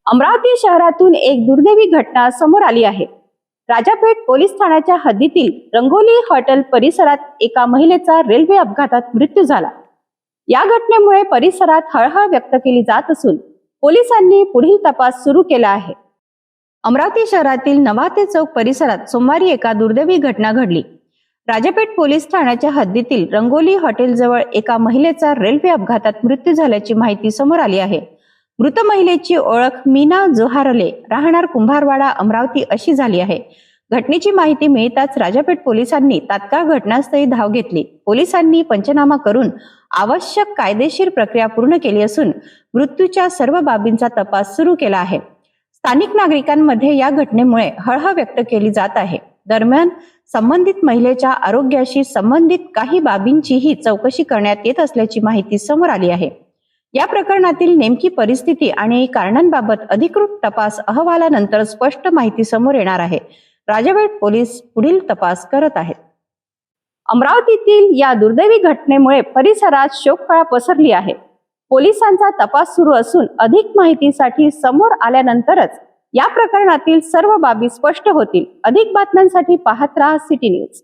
अमरावती शहरातून एक दुर्दैवी घटना समोर आली आहे। राजापेठ पोलीस ठाण्याच्या हद्दीतील रंगोली हॉटेल परिसरात एका महिलेचा रेल्वे अपघातात मृत्यू झाला। या घटनेमुळे परिसरात हळहळ व्यक्त केली जात असून पोलिसांनी पुढील तपास सुरू केला आहे। अमरावती शहरातील नवाते चौक परिसरात सोमवारी एका दुर्दैवी घटना घडली। राजापेठ पोलीस ठाण्याच्या हद्दीतील रंगोली हॉटेल जवळ एका महिलेचा रेल्वे अपघातात मृत्यू झाल्याची माहिती समोर आली आहे। मृत महिलेची ओळख मीना जोहारले राहणार कुंभारवाडा अमरावती अशी झाली आहे। घटनेची माहिती मिळताच राजापेठ पोलिसांनी तात्काळ घटनास्थळी धाव घेतली। पोलिसांनी पंचनामा करून आवश्यक कायदेशीर प्रक्रिया पूर्ण केली असून मृत्यूच्या सर्व बाबींचा तपास सुरू केला आहे। स्थानिक नागरिकांमध्ये या घटनेमुळे हळहळ व्यक्त केली जात आहे। दरम्यान संबंधित महिलेच्या आरोग्याशी संबंधित काही बाबींचीही चौकशी करण्यात येत असल्याची माहिती समोर आली आहे। या प्रकरणातील नेमकी परिस्थिती आणि कारणांबाबत अधिकृत तपास अहवालानंतर स्पष्ट माहिती समोर येणार आहे। राजापेठ पोलीस पुढील तपास करत आहेत। अमरावतीतील या दुर्दैवी घटनेमुळे परिसरात शोककळा पसरली आहे। पोलिसांचा तपास सुरू असून अधिक माहितीसाठी समोर आल्यानंतरच या प्रकरणातील सर्व बाबी स्पष्ट होतील। अधिक बातम्यांसाठी पाहत रहा सिटी न्यूज।